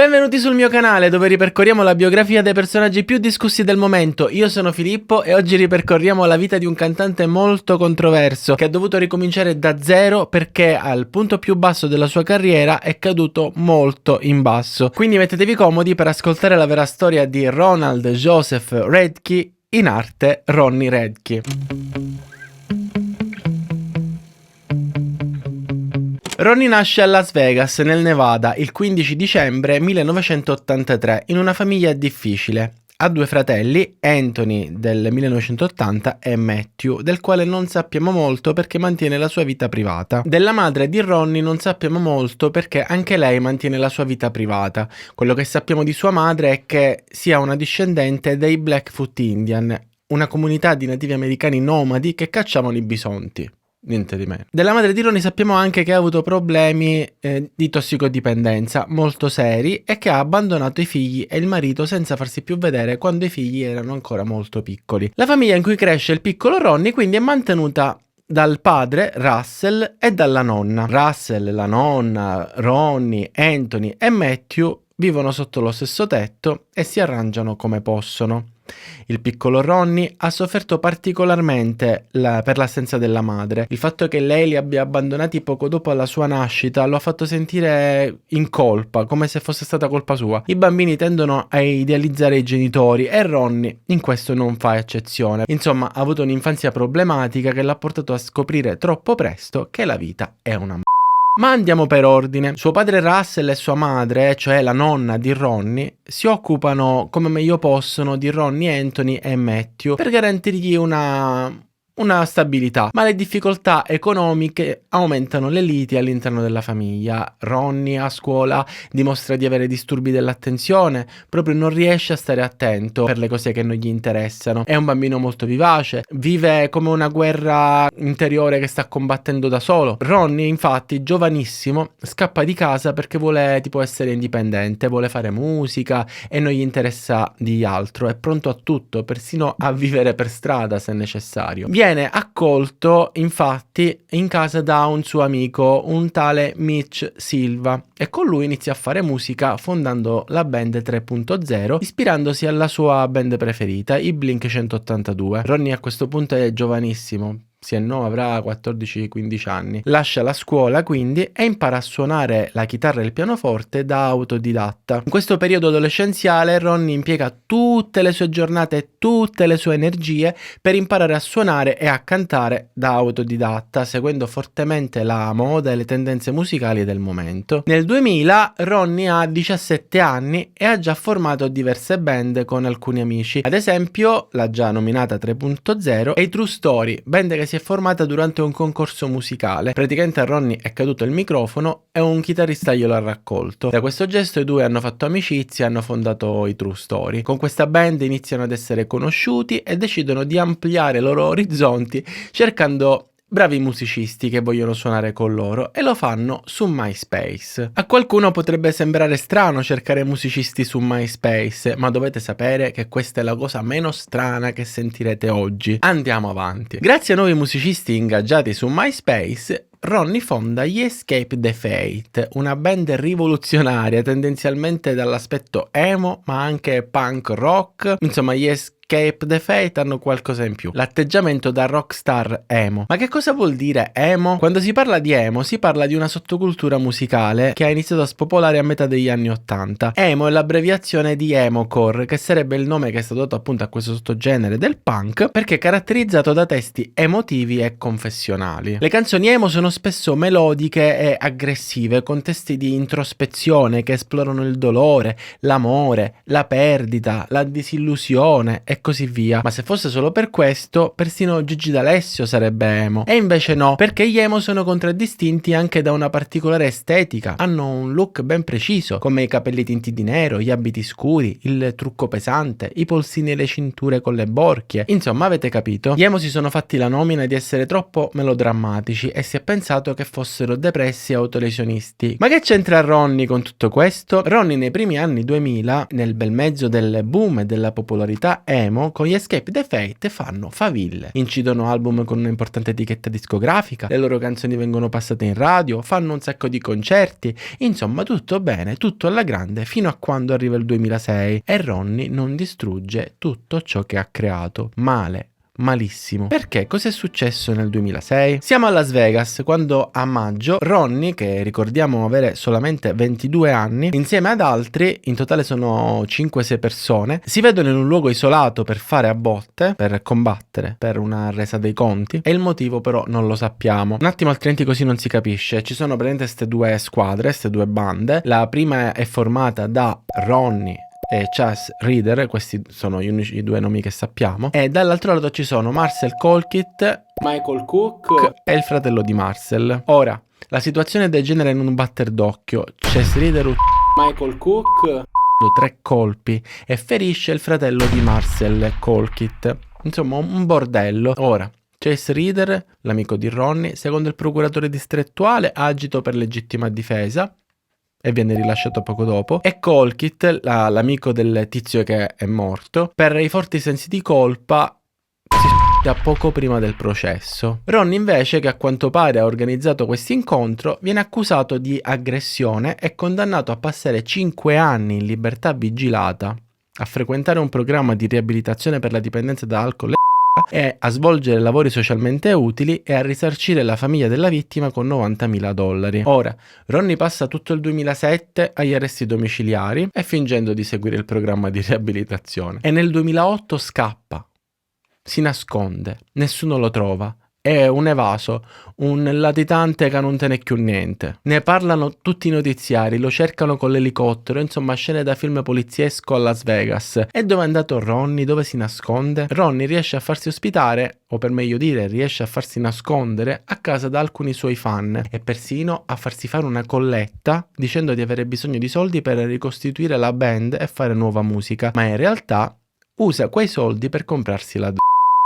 Benvenuti sul mio canale dove ripercorriamo la biografia dei personaggi più discussi del momento. Io sono Filippo e oggi ripercorriamo la vita di un cantante molto controverso che ha dovuto ricominciare da zero perché al punto più basso della sua carriera è caduto molto in basso. Quindi mettetevi comodi per ascoltare la vera storia di Ronald Joseph Redky, in arte Ronnie Redky. Ronnie nasce a Las Vegas, nel Nevada, il 15 dicembre 1983, in una famiglia difficile. Ha due fratelli, Anthony del 1980 e Matthew, del quale non sappiamo molto perché mantiene la sua vita privata. Della madre di Ronnie non sappiamo molto perché anche lei mantiene la sua vita privata. Quello che sappiamo di sua madre è che sia una discendente dei Blackfoot Indian, una comunità di nativi americani nomadi che cacciavano i bisonti. Niente di meno. Della madre di Ronnie sappiamo anche che ha avuto problemi di tossicodipendenza molto seri e che ha abbandonato i figli e il marito senza farsi più vedere quando i figli erano ancora molto piccoli. La famiglia in cui cresce il piccolo Ronnie quindi è mantenuta dal padre Russell e dalla nonna. Russell, la nonna, Ronnie, Anthony e Matthew vivono sotto lo stesso tetto e si arrangiano come possono. Il piccolo Ronnie ha sofferto particolarmente per l'assenza della madre. Il fatto che lei li abbia abbandonati poco dopo la sua nascita lo ha fatto sentire in colpa, come se fosse stata colpa sua. I bambini tendono a idealizzare i genitori e Ronnie in questo non fa eccezione. Insomma, ha avuto un'infanzia problematica che l'ha portato a scoprire troppo presto che la vita è una Ma andiamo per ordine. Suo padre Russell e sua madre, cioè la nonna di Ronnie, si occupano come meglio possono di Ronnie, Anthony e Matthew per garantirgli una stabilità, ma le difficoltà economiche aumentano le liti all'interno della famiglia. Ronnie a scuola dimostra di avere disturbi dell'attenzione, proprio non riesce a stare attento per le cose che non gli interessano. È un bambino molto vivace, vive come una guerra interiore che sta combattendo da solo. Ronnie, infatti, giovanissimo, scappa di casa perché vuole tipo essere indipendente, vuole fare musica e non gli interessa di altro, è pronto a tutto, persino a vivere per strada se necessario. Viene accolto infatti in casa da un suo amico, un tale Mitch Silva, e con lui inizia a fare musica fondando la band 3.0 ispirandosi alla sua band preferita, i Blink 182. Ronnie a questo punto è giovanissimo, avrà 14-15 anni. Lascia la scuola quindi e impara a suonare la chitarra e il pianoforte da autodidatta. In questo periodo adolescenziale Ronnie impiega tutte le sue giornate e tutte le sue energie per imparare a suonare e a cantare da autodidatta, seguendo fortemente la moda e le tendenze musicali del momento. Nel 2000 Ronnie ha 17 anni e ha già formato diverse band con alcuni amici, ad esempio la già nominata 3.0 e i True Story, band che si è formata durante un concorso musicale. Praticamente a Ronnie è caduto il microfono e un chitarrista glielo ha raccolto. Da questo gesto i due hanno fatto amicizia e hanno fondato i True Story. Con questa band iniziano ad essere conosciuti e decidono di ampliare i loro orizzonti cercando bravi musicisti che vogliono suonare con loro e lo fanno su MySpace. A qualcuno potrebbe sembrare strano cercare musicisti su MySpace, ma dovete sapere che questa è la cosa meno strana che sentirete oggi. Andiamo avanti. Grazie a nuovi musicisti ingaggiati su MySpace, Ronnie fonda gli Escape the Fate, una band rivoluzionaria tendenzialmente dall'aspetto emo ma anche punk rock. Insomma, gli Escape the Fate hanno qualcosa in più, l'atteggiamento da rockstar emo. Ma che cosa vuol dire emo? Quando si parla di emo si parla di una sottocultura musicale che ha iniziato a spopolare a metà degli anni 80. Emo è l'abbreviazione di emocore, che sarebbe il nome che è stato dato appunto a questo sottogenere del punk perché è caratterizzato da testi emotivi e confessionali. Le canzoni emo sono spesso melodiche e aggressive, con testi di introspezione che esplorano il dolore, l'amore, la perdita, la disillusione e così via. Ma se fosse solo per questo, persino Gigi D'Alessio sarebbe emo. E invece no, perché gli emo sono contraddistinti anche da una particolare estetica. Hanno un look ben preciso, come i capelli tinti di nero, gli abiti scuri, il trucco pesante, i polsini e le cinture con le borchie. Insomma, avete capito? Gli emo si sono fatti la nomina di essere troppo melodrammatici e si è pensato che fossero depressi e autolesionisti. Ma che c'entra Ronnie con tutto questo? Ronnie nei primi anni 2000, nel bel mezzo del boom e della popolarità emo, Emo con gli Escape the Fate fanno faville, incidono album con un'importante etichetta discografica, le loro canzoni vengono passate in radio, fanno un sacco di concerti, insomma tutto bene, tutto alla grande fino a quando arriva il 2006 e Ronnie non distrugge tutto ciò che ha creato. Male. Malissimo. Perché? Cos'è successo nel 2006? Siamo a Las Vegas, quando a maggio Ronnie, che ricordiamo avere solamente 22 anni, insieme ad altri, in totale sono 5-6 persone, si vedono in un luogo isolato per fare a botte, per combattere, per una resa dei conti, e il motivo però non lo sappiamo. Un attimo, altrimenti così non si capisce. Ci sono praticamente queste due squadre, queste due bande. La prima è formata da Ronnie e Chas Reader, questi sono gli unici due nomi che sappiamo, e dall'altro lato ci sono Marcel Colquitt, Michael Cook e il fratello di Marcel. Ora, la situazione degenera in un batter d'occhio. Chas Reader Michael Cook 3 colpi e ferisce il fratello di Marcel Colquitt. Insomma, un bordello. Ora, Chase Reader, l'amico di Ronnie, secondo il procuratore distrettuale agito per legittima difesa e viene rilasciato poco dopo, e Colquitt, l'amico del tizio che è morto, per i forti sensi di colpa si suicida poco prima del processo. Ronnie invece, che a quanto pare ha organizzato questo incontro, viene accusato di aggressione e condannato a passare 5 anni in libertà vigilata, a frequentare un programma di riabilitazione per la dipendenza da alcol e a svolgere lavori socialmente utili e a risarcire la famiglia della vittima con $90.000. Ora, Ronnie passa tutto il 2007 agli arresti domiciliari e fingendo di seguire il programma di riabilitazione. E nel 2008 scappa, si nasconde, nessuno lo trova. È un evaso, un latitante che non te ne più niente. Ne parlano tutti i notiziari, lo cercano con l'elicottero, insomma scene da film poliziesco a Las Vegas. E dove è andato Ronnie? Dove si nasconde? Ronnie riesce a farsi ospitare, o per meglio dire riesce a farsi nascondere a casa da alcuni suoi fan e persino a farsi fare una colletta dicendo di avere bisogno di soldi per ricostituire la band e fare nuova musica, ma in realtà usa quei soldi per comprarsi la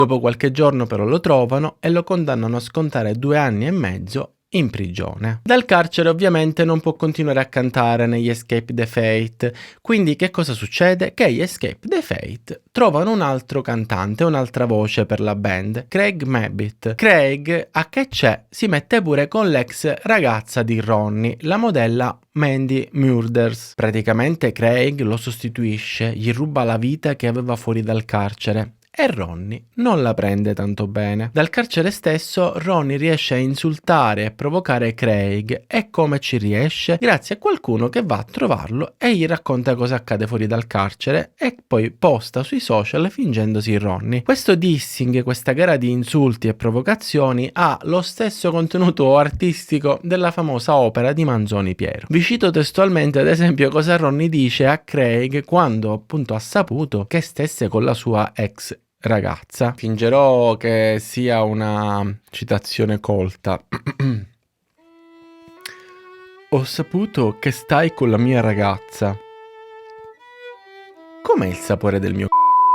Dopo qualche giorno però lo trovano e lo condannano a scontare 2 anni e mezzo in prigione. Dal carcere ovviamente non può continuare a cantare negli Escape the Fate, quindi che cosa succede? Che gli Escape the Fate trovano un altro cantante, un'altra voce per la band, Craig Mabbitt. Craig, a che c'è, si mette pure con l'ex ragazza di Ronnie, la modella Mandy Murders. Praticamente Craig lo sostituisce, gli ruba la vita che aveva fuori dal carcere. E Ronnie non la prende tanto bene. Dal carcere stesso Ronnie riesce a insultare e provocare Craig, e come ci riesce? Grazie a qualcuno che va a trovarlo e gli racconta cosa accade fuori dal carcere e poi posta sui social fingendosi Ronnie. Questo dissing, questa gara di insulti e provocazioni ha lo stesso contenuto artistico della famosa opera di Manzoni Piero. Vi cito testualmente ad esempio cosa Ronnie dice a Craig quando appunto ha saputo che stesse con la sua ex ragazza. Fingerò che sia una citazione colta. Ho saputo che stai con la mia ragazza. Com'è il sapore del mio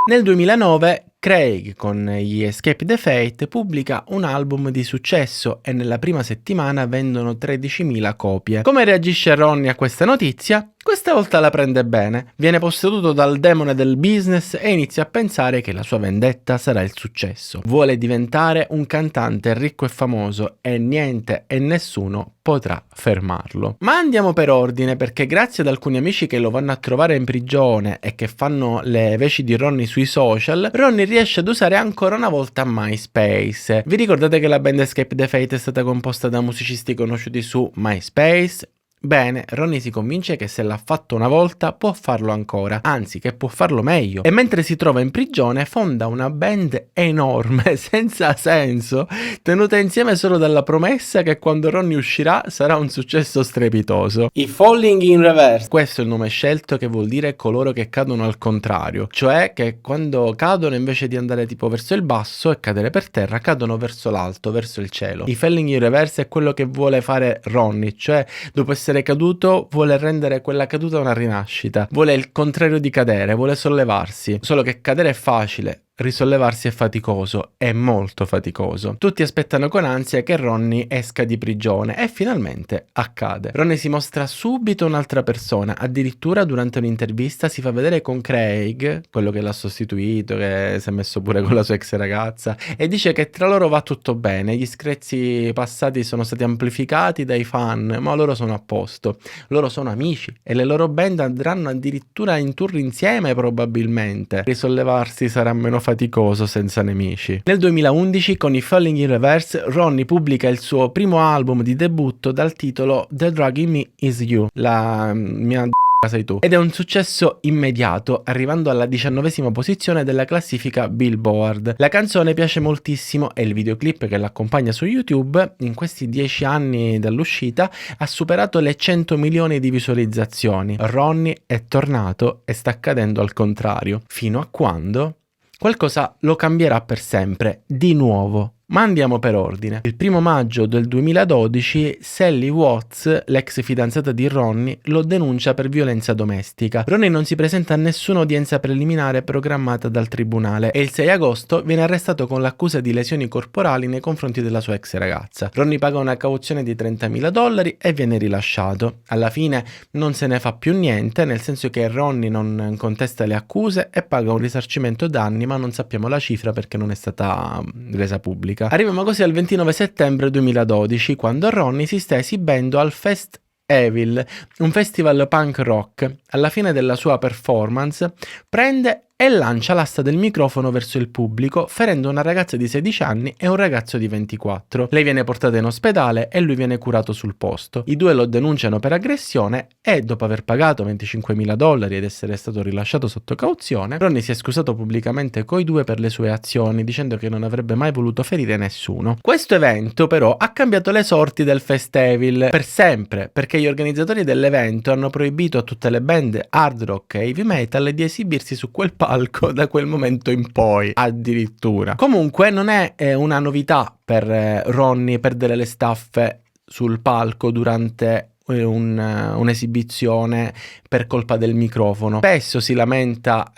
Nel 2009 Craig con gli Escape the Fate pubblica un album di successo e nella prima settimana vendono 13.000 copie. Come reagisce Ronnie a questa notizia? Questa volta la prende bene, viene posseduto dal demone del business e inizia a pensare che la sua vendetta sarà il successo. Vuole diventare un cantante ricco e famoso e niente e nessuno potrà fermarlo. Ma andiamo per ordine, perché grazie ad alcuni amici che lo vanno a trovare in prigione e che fanno le veci di Ronnie sui social, Ronnie riesce ad usare ancora una volta MySpace. Vi ricordate che la band Escape the Fate è stata composta da musicisti conosciuti su MySpace? Bene, Ronnie si convince che se l'ha fatto una volta può farlo ancora, anzi che può farlo meglio, e mentre si trova in prigione fonda una band enorme, senza senso, tenuta insieme solo dalla promessa che quando Ronnie uscirà sarà un successo strepitoso. I Falling in Reverse. Questo è il nome scelto, che vuol dire coloro che cadono al contrario, cioè che quando cadono invece di andare tipo verso il basso e cadere per terra, cadono verso l'alto, verso il cielo. I Falling in Reverse è quello che vuole fare Ronnie, cioè dopo essere caduto vuole rendere quella caduta una rinascita, vuole il contrario di cadere, vuole sollevarsi, solo che cadere è facile, risollevarsi è faticoso, è molto faticoso. Tutti aspettano con ansia che Ronnie esca di prigione e finalmente accade. Ronnie si mostra subito un'altra persona, addirittura durante un'intervista si fa vedere con Craig, quello che l'ha sostituito, che si è messo pure con la sua ex ragazza, e dice che tra loro va tutto bene, gli screzi passati sono stati amplificati dai fan, ma loro sono a posto, loro sono amici e le loro band andranno addirittura in tour insieme probabilmente. Risollevarsi sarà meno faticoso senza nemici. Nel 2011 con i Falling in Reverse Ronnie pubblica il suo primo album di debutto dal titolo The Drug in Me Is You, la mia sei tu, ed è un successo immediato, arrivando alla 19ª posizione della classifica Billboard. La canzone piace moltissimo e il videoclip che l'accompagna su YouTube in questi 10 anni dall'uscita ha superato le 100 milioni di visualizzazioni. Ronnie è tornato e sta accadendo al contrario, fino a quando qualcosa lo cambierà per sempre, di nuovo. Ma andiamo per ordine. Il 1 maggio del 2012 Sally Watts, l'ex fidanzata di Ronnie, lo denuncia per violenza domestica. Ronnie non si presenta a nessuna udienza preliminare programmata dal tribunale e il 6 agosto viene arrestato con l'accusa di lesioni corporali nei confronti della sua ex ragazza. Ronnie paga una cauzione di $30.000 e viene rilasciato. Alla fine non se ne fa più niente, nel senso che Ronnie non contesta le accuse e paga un risarcimento danni, ma non sappiamo la cifra perché non è stata resa pubblica. Arriviamo così al 29 settembre 2012, quando Ronnie si sta esibendo al Fest Evil, un festival punk rock. Alla fine della sua performance prende e lancia l'asta del microfono verso il pubblico, ferendo una ragazza di 16 anni e un ragazzo di 24. Lei viene portata in ospedale e lui viene curato sul posto. I due lo denunciano per aggressione e, dopo aver pagato $25.000 ed essere stato rilasciato sotto cauzione, Ronnie si è scusato pubblicamente coi due per le sue azioni, dicendo che non avrebbe mai voluto ferire nessuno. Questo evento però ha cambiato le sorti del Festival per sempre, perché gli organizzatori dell'evento hanno proibito a tutte le band hard rock e heavy metal di esibirsi su quel palco da quel momento in poi, addirittura. Comunque non è una novità per Ronnie perdere le staffe sul palco durante un'esibizione per colpa del microfono. Spesso si lamenta,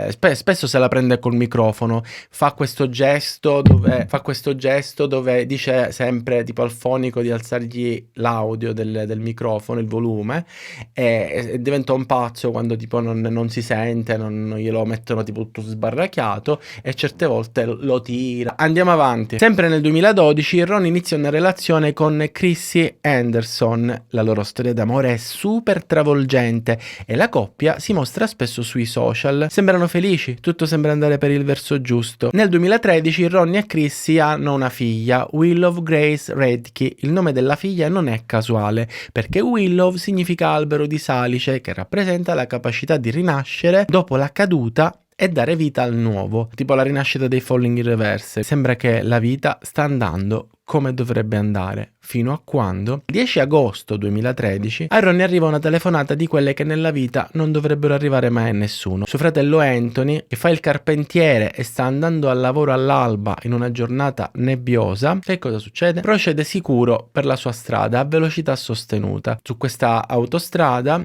spesso se la prende col microfono, fa questo gesto dove dice sempre tipo al fonico di alzargli l'audio del microfono, il volume, e diventa un pazzo quando tipo non si sente, non glielo mettono tipo tutto sbarracchiato, e certe volte lo tira. Andiamo avanti. Sempre nel 2012 Ronnie inizia una relazione con Chrissy Anderson. La loro storia d'amore è super travolgente e la coppia si mostra spesso sui social. Sembrano felici, tutto sembra andare per il verso giusto. Nel 2013 Ronnie e Chrissy hanno una figlia, Willow Grace Redke. Il nome della figlia non è casuale, perché Willow significa albero di salice, che rappresenta la capacità di rinascere dopo la caduta e dare vita al nuovo, tipo la rinascita dei Falling in Reverse. Sembra che la vita sta andando come dovrebbe andare, fino a quando, il 10 agosto 2013, a Ronnie arriva una telefonata di quelle che nella vita non dovrebbero arrivare mai a nessuno. Suo fratello Anthony, che fa il carpentiere e sta andando al lavoro all'alba in una giornata nebbiosa, che cosa succede? Procede sicuro per la sua strada a velocità sostenuta. Su questa autostrada,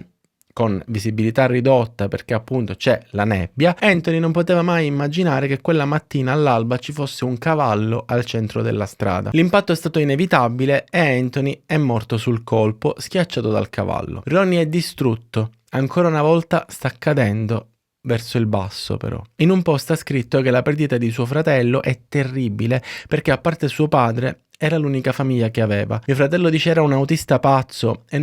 con visibilità ridotta perché appunto c'è la nebbia, Anthony non poteva mai immaginare che quella mattina all'alba ci fosse un cavallo al centro della strada. L'impatto è stato inevitabile e Anthony è morto sul colpo, schiacciato dal cavallo. Ronnie è distrutto, ancora una volta sta cadendo verso il basso però. In un post ha scritto che la perdita di suo fratello è terribile perché, a parte suo padre, era l'unica famiglia che aveva. Mio fratello dice era un autista pazzo e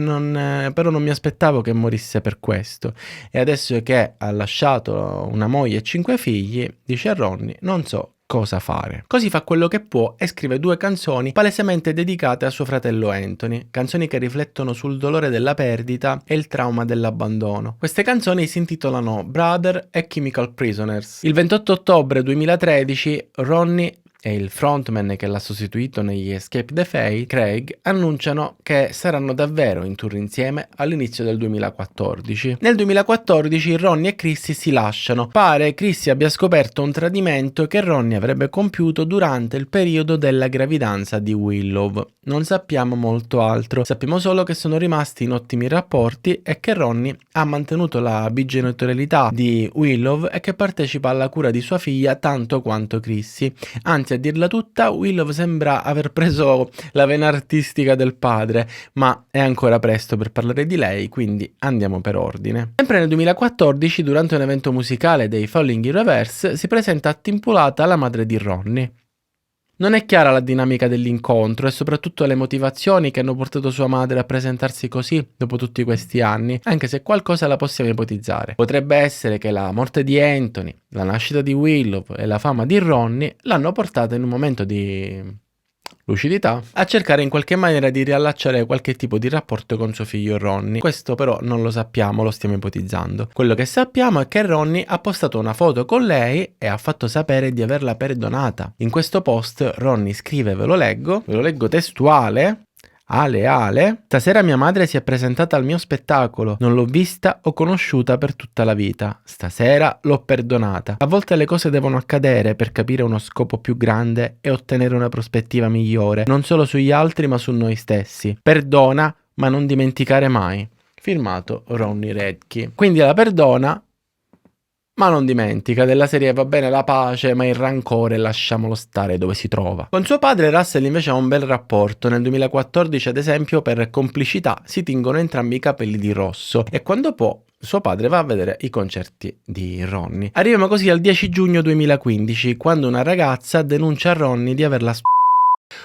però non mi aspettavo che morisse per questo. E adesso che ha lasciato una moglie e 5 figli, dice Ronnie, non so cosa fare. Così fa quello che può e scrive 2 canzoni palesemente dedicate a suo fratello Anthony, canzoni che riflettono sul dolore della perdita e il trauma dell'abbandono. Queste canzoni si intitolano Brother e Chemical Prisoners. Il 28 ottobre 2013 Ronnie e il frontman che l'ha sostituito negli Escape the Fate, Craig, annunciano che saranno davvero in tour insieme all'inizio del 2014. Nel 2014 Ronnie e Chrissy si lasciano. Pare Chrissy abbia scoperto un tradimento che Ronnie avrebbe compiuto durante il periodo della gravidanza di Willow. Non sappiamo molto altro, sappiamo solo che sono rimasti in ottimi rapporti e che Ronnie ha mantenuto la bigenitorialità di Willow e che partecipa alla cura di sua figlia tanto quanto Chrissy. Anzi, a dirla tutta, Willow sembra aver preso la vena artistica del padre, ma è ancora presto per parlare di lei, quindi andiamo per ordine. Sempre nel 2014, durante un evento musicale dei Falling in Reverse, si presenta attimpulata la madre di Ronnie. Non è chiara la dinamica dell'incontro e soprattutto le motivazioni che hanno portato sua madre a presentarsi così dopo tutti questi anni, anche se qualcosa la possiamo ipotizzare. Potrebbe essere che la morte di Anthony, la nascita di Willow e la fama di Ronnie l'hanno portata in un momento di lucidità a cercare in qualche maniera di riallacciare qualche tipo di rapporto con suo figlio Ronnie. Questo però non lo sappiamo, lo stiamo ipotizzando. Quello che sappiamo è che Ronnie ha postato una foto con lei e ha fatto sapere di averla perdonata. In questo post Ronnie scrive, ve lo leggo testuale: Ale, stasera mia madre si è presentata al mio spettacolo, non l'ho vista o conosciuta per tutta la vita, stasera l'ho perdonata. A volte le cose devono accadere per capire uno scopo più grande e ottenere una prospettiva migliore, non solo sugli altri ma su noi stessi. Perdona, ma non dimenticare mai. Firmato Ronnie Radke. Quindi la perdona, ma non dimentica. Della serie va bene la pace, ma il rancore lasciamolo stare dove si trova. Con suo padre Russell invece ha un bel rapporto. Nel 2014 ad esempio per complicità si tingono entrambi i capelli di rosso e quando può suo padre va a vedere i concerti di Ronnie. Arriviamo così al 10 giugno 2015 quando una ragazza denuncia a Ronnie di averla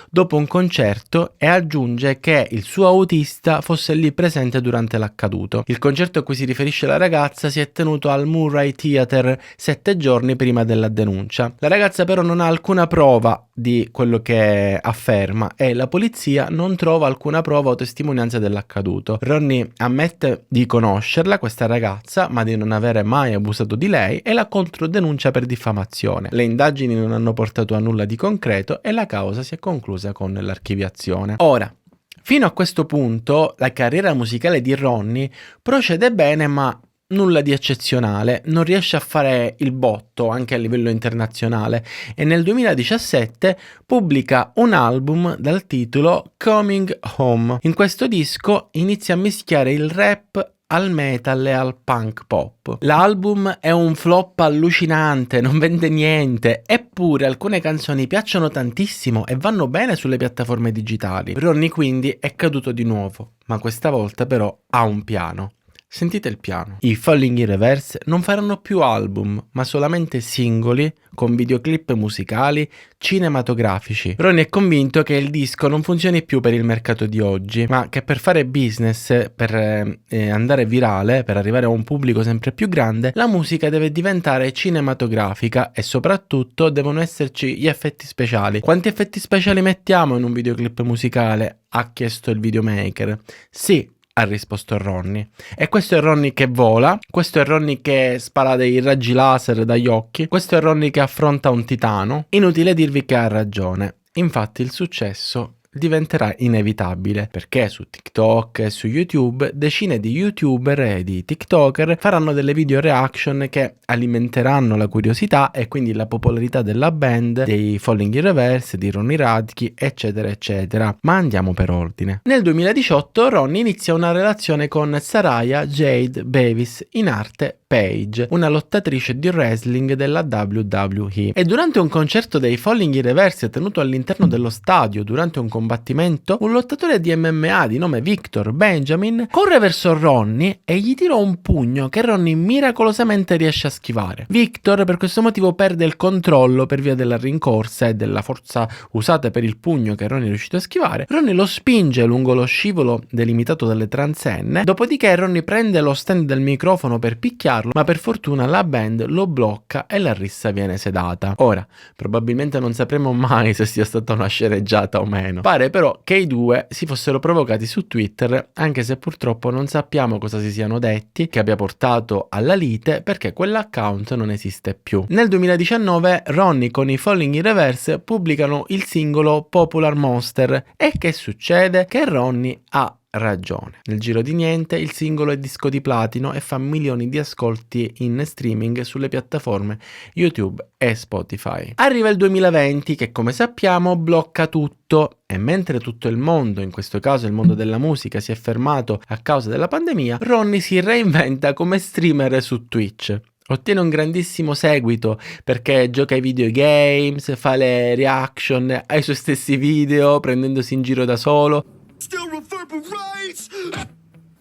dopo un concerto e aggiunge che il suo autista fosse lì presente durante l'accaduto. Il concerto a cui si riferisce la ragazza si è tenuto al Murray Theatre 7 giorni prima della denuncia. La ragazza però non ha alcuna prova di quello che afferma e la polizia non trova alcuna prova o testimonianza dell'accaduto. Ronnie ammette di conoscerla, questa ragazza, ma di non avere mai abusato di lei e la controdenuncia per diffamazione. Le indagini non hanno portato a nulla di concreto e la causa si è conclusa con l'archiviazione. Ora, fino a questo punto la carriera musicale di Ronnie procede bene, ma nulla di eccezionale, non riesce a fare il botto anche a livello internazionale e nel 2017 pubblica un album dal titolo Coming Home. In questo disco inizia a mischiare il rap al metal e al punk pop. L'album è un flop allucinante, non vende niente, eppure alcune canzoni piacciono tantissimo e vanno bene sulle piattaforme digitali. Ronnie quindi è caduto di nuovo, ma questa volta però ha un piano. Sentite il piano. I Falling in Reverse non faranno più album, ma solamente singoli con videoclip musicali cinematografici. Ronnie è convinto che il disco non funzioni più per il mercato di oggi, ma che per fare business, per andare virale, per arrivare a un pubblico sempre più grande, la musica deve diventare cinematografica e soprattutto devono esserci gli effetti speciali. Quanti effetti speciali mettiamo in un videoclip musicale? Ha chiesto il videomaker. Sì, ha risposto Ronnie. E questo è Ronnie che vola, questo è Ronnie che spara dei raggi laser dagli occhi, questo è Ronnie che affronta un titano. Inutile dirvi che ha ragione. Infatti il successo diventerà inevitabile perché su TikTok e su YouTube decine di YouTuber e di TikToker faranno delle video reaction che alimenteranno la curiosità e quindi la popolarità della band, dei Falling in Reverse, di Ronnie Radke, eccetera eccetera. Ma andiamo per ordine. Nel 2018 Ronnie inizia una relazione con Saraya Jade Davis, in arte Paige, una lottatrice di wrestling della WWE. E durante un concerto dei Falling in Reverse tenuto all'interno dello stadio durante un combattimento, un lottatore di MMA di nome Victor Benjamin corre verso Ronnie e gli tira un pugno che Ronnie miracolosamente riesce a schivare. Victor per questo motivo perde il controllo per via della rincorsa e della forza usata per il pugno che Ronnie è riuscito a schivare. Ronnie lo spinge lungo lo scivolo delimitato dalle transenne, dopodiché Ronnie prende lo stand del microfono per picchiarlo, ma per fortuna la band lo blocca e la rissa viene sedata. Ora, probabilmente non sapremo mai se sia stata una sceneggiata o meno. Pare però che i due si fossero provocati su Twitter, anche se purtroppo non sappiamo cosa si siano detti che abbia portato alla lite, perché quell'account non esiste più. Nel 2019 Ronnie con i Falling in Reverse pubblicano il singolo Popular Monster e che succede? Che Ronnie ha ragione. Nel giro di niente il singolo è disco di platino e fa milioni di ascolti in streaming sulle piattaforme YouTube e Spotify. Arriva il 2020 che, come sappiamo, blocca tutto, e mentre tutto il mondo, in questo caso il mondo della musica, si è fermato a causa della pandemia, Ronnie si reinventa come streamer su Twitch. Ottiene un grandissimo seguito perché gioca ai videogames, fa le reaction ai suoi stessi video prendendosi in giro da solo. Still reverberates!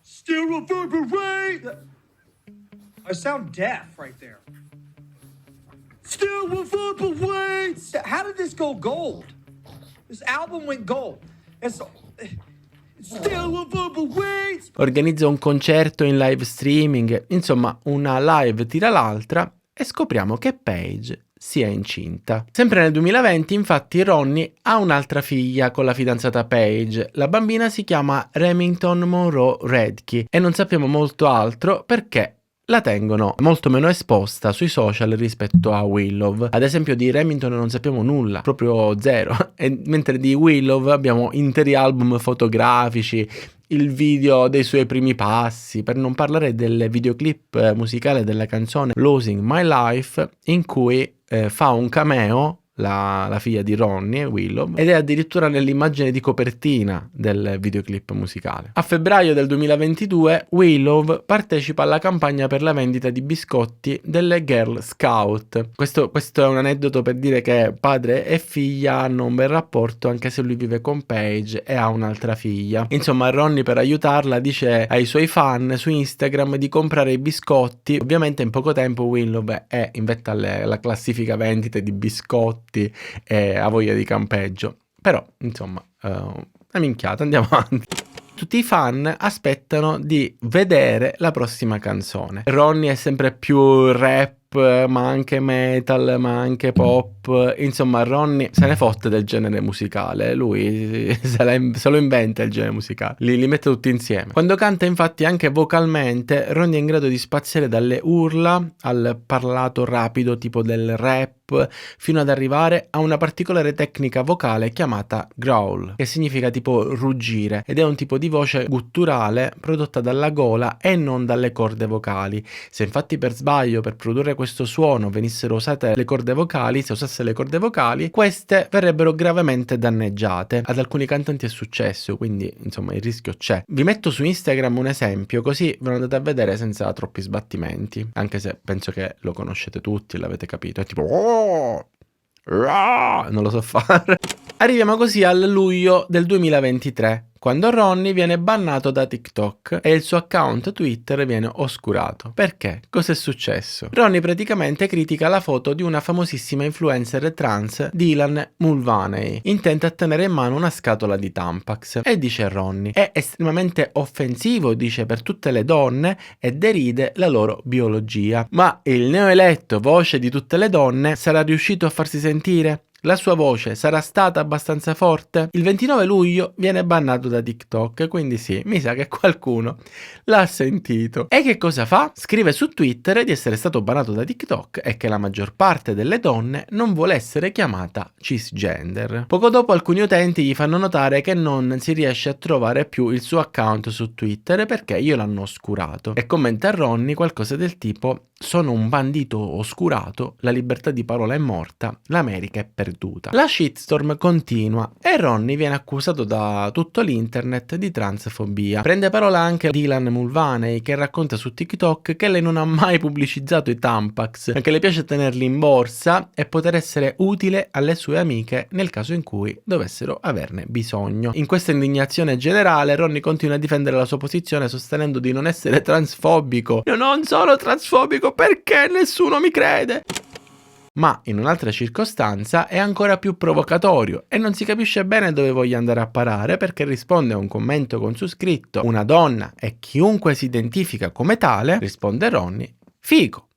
Still reverberates! I sound deaf right there. Still reverberates! How did this go gold? This album went gold. Still reverberates! Organizza un concerto in live streaming, insomma una live tira l'altra e scopriamo che Paige sia incinta. Sempre nel 2020, infatti, Ronnie ha un'altra figlia con la fidanzata Paige. La bambina si chiama Remington Monroe Redkey e non sappiamo molto altro perché la tengono molto meno esposta sui social rispetto a Willow. Ad esempio di Remington non sappiamo nulla, proprio zero, e mentre di Willow abbiamo interi album fotografici, il video dei suoi primi passi, per non parlare del videoclip musicale della canzone Losing My Life, in cui fa un cameo la figlia di Ronnie, Willow, ed è addirittura nell'immagine di copertina del videoclip musicale. A febbraio del 2022 Willow partecipa alla campagna per la vendita di biscotti delle Girl Scout. Questo è un aneddoto per dire che padre e figlia hanno un bel rapporto, anche se lui vive con Paige e ha un'altra figlia. Insomma, Ronnie, per aiutarla, dice ai suoi fan su Instagram di comprare i biscotti. Ovviamente in poco tempo Willow è in vetta alla classifica vendite di biscotti e ha voglia di campeggio. Però, insomma, una minchiata, andiamo avanti. Tutti i fan aspettano di vedere la prossima canzone. Ronnie è sempre più rap, ma anche metal, ma anche pop. Insomma, Ronnie se ne fotte del genere musicale. Lui se lo inventa il genere musicale, li mette tutti insieme. Quando canta, infatti, anche vocalmente, Ronnie è in grado di spaziare dalle urla al parlato rapido tipo del rap, fino ad arrivare a una particolare tecnica vocale chiamata growl, che significa tipo ruggire, ed è un tipo di voce gutturale prodotta dalla gola e non dalle corde vocali. Se infatti per sbaglio, per produrre questo suono, venissero usate le corde vocali, se usasse le corde vocali, queste verrebbero gravemente danneggiate. Ad alcuni cantanti è successo, quindi insomma il rischio c'è. Vi metto su Instagram un esempio, così ve lo andate a vedere senza troppi sbattimenti, anche se penso che lo conoscete tutti, l'avete capito, è tipo non lo so fare. Arriviamo così al luglio del 2023, quando Ronnie viene bannato da TikTok e il suo account Twitter viene oscurato. Perché? Cos'è successo? Ronnie praticamente critica la foto di una famosissima influencer trans, Dylan Mulvaney, intenta a tenere in mano una scatola di Tampax, e dice Ronnie: è estremamente offensivo, dice, per tutte le donne e deride la loro biologia. Ma il neoeletto voce di tutte le donne sarà riuscito a farsi sentire? La sua voce sarà stata abbastanza forte? Il 29 luglio viene bannato da TikTok, quindi sì, mi sa che qualcuno l'ha sentito. E che cosa fa? Scrive su Twitter di essere stato bannato da TikTok e che la maggior parte delle donne non vuole essere chiamata cisgender. Poco dopo alcuni utenti gli fanno notare che non si riesce a trovare più il suo account su Twitter perché io l'hanno oscurato, e commenta a Ronnie qualcosa del tipo: sono un bandito oscurato, la libertà di parola è morta, l'America è perduta. La shitstorm continua e Ronnie viene accusato da tutto l'internet di transfobia. Prende parola anche Dylan Mulvaney, che racconta su TikTok che lei non ha mai pubblicizzato i Tampax, che le piace tenerli in borsa e poter essere utile alle sue amiche nel caso in cui dovessero averne bisogno. In questa indignazione generale Ronnie continua a difendere la sua posizione sostenendo di non essere transfobico. Io non sono transfobico, perché nessuno mi crede? Ma in un'altra circostanza è ancora più provocatorio e non si capisce bene dove voglia andare a parare, perché risponde a un commento con su scritto: una donna e chiunque si identifica come tale, risponde Ronnie, figo.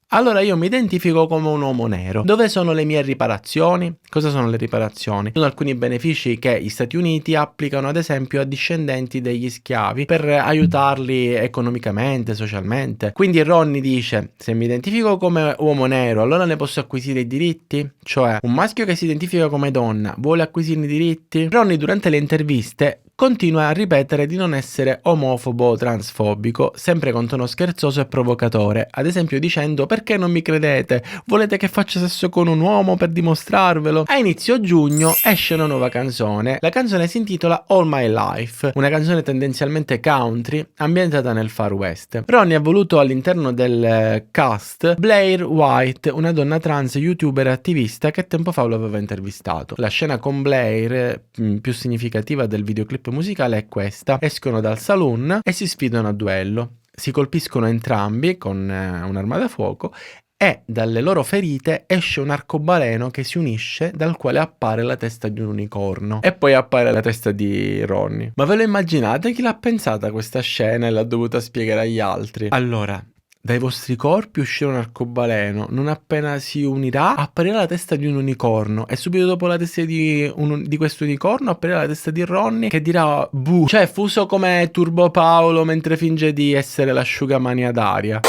Allora io mi identifico come un uomo nero. Dove sono le mie riparazioni? Cosa sono le riparazioni? Sono alcuni benefici che gli Stati Uniti applicano ad esempio a discendenti degli schiavi per aiutarli economicamente, socialmente. Quindi Ronnie dice: se mi identifico come uomo nero, allora ne posso acquisire i diritti? Cioè, un maschio che si identifica come donna vuole acquisire i diritti? Ronnie durante le interviste continua a ripetere di non essere omofobo o transfobico, sempre con tono scherzoso e provocatore, ad esempio dicendo: perché non mi credete? Volete che faccia sesso con un uomo per dimostrarvelo? A inizio giugno esce una nuova canzone, la canzone si intitola All My Life, una canzone tendenzialmente country ambientata nel Far West. Ronnie ha voluto all'interno del cast Blair White, una donna trans youtuber e attivista che tempo fa lo aveva intervistato. La scena con Blair più significativa del videoclip musicale è questa: escono dal saloon e si sfidano a duello, si colpiscono entrambi con un'arma da fuoco e dalle loro ferite esce un arcobaleno che si unisce, dal quale appare la testa di un unicorno e poi appare la testa di Ronnie. Ma ve lo immaginate chi l'ha pensata questa scena e l'ha dovuta spiegare agli altri? Allora, dai vostri corpi uscirà un arcobaleno, non appena si unirà apparirà la testa di un unicorno e subito dopo la testa di questo unicorno apparirà la testa di Ronnie che dirà buh, cioè fuso come Turbo Paolo mentre finge di essere l'asciugamani ad aria.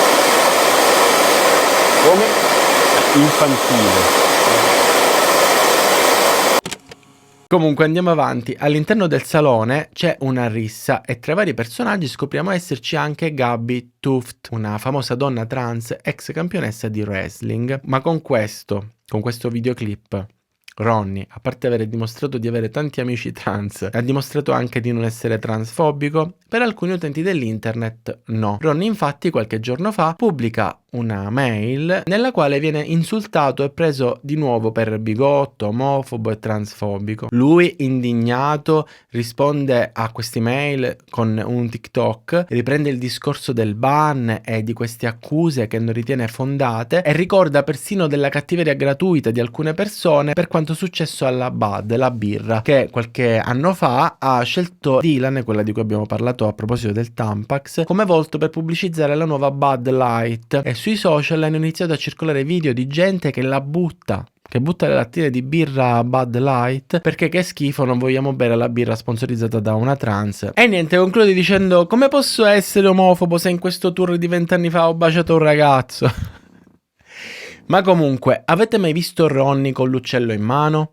Come? Infantile. Comunque andiamo avanti, all'interno del salone c'è una rissa e tra i vari personaggi scopriamo esserci anche Gabby Tuft, una famosa donna trans ex campionessa di wrestling. Ma con questo videoclip Ronnie, a parte aver dimostrato di avere tanti amici trans, ha dimostrato anche di non essere transfobico. Per alcuni utenti dell'internet no. Ronnie infatti qualche giorno fa pubblica una mail nella quale viene insultato e preso di nuovo per bigotto, omofobo e transfobico. Lui, indignato, risponde a questi mail con un TikTok, riprende il discorso del ban e di queste accuse che non ritiene fondate e ricorda persino della cattiveria gratuita di alcune persone per quanto successo alla Bud, la birra, che qualche anno fa ha scelto Dylan, quella di cui abbiamo parlato a proposito del Tampax, come volto per pubblicizzare la nuova Bud Light, e sui social hanno iniziato a circolare video di gente che la butta, che butta le lattine di birra Bud Light perché che schifo, non vogliamo bere la birra sponsorizzata da una trans. E niente, conclude dicendo: come posso essere omofobo se in questo tour di 20 anni fa ho baciato un ragazzo? Ma comunque, avete mai visto Ronnie con l'uccello in mano?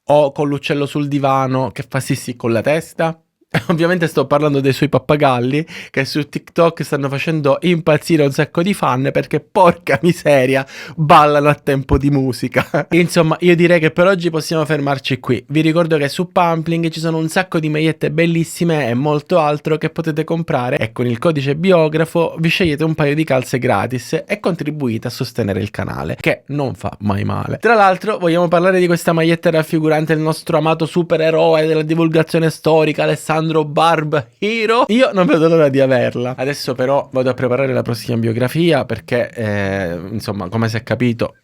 O con l'uccello sul divano che fa sì con la testa? Ovviamente sto parlando dei suoi pappagalli che su TikTok stanno facendo impazzire un sacco di fan perché porca miseria ballano a tempo di musica. Insomma, io direi che per oggi possiamo fermarci qui. Vi ricordo che su Pumpling ci sono un sacco di magliette bellissime e molto altro che potete comprare e con il codice biografo vi scegliete un paio di calze gratis e contribuite a sostenere il canale, che non fa mai male. Tra l'altro vogliamo parlare di questa maglietta raffigurante il nostro amato supereroe della divulgazione storica Alessandro Barb Hero. Io non vedo l'ora di averla. Adesso però vado a preparare la prossima biografia perché insomma, come si è capito,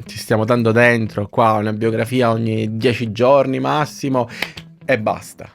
ci stiamo dando dentro qua una biografia ogni 10 giorni massimo e basta.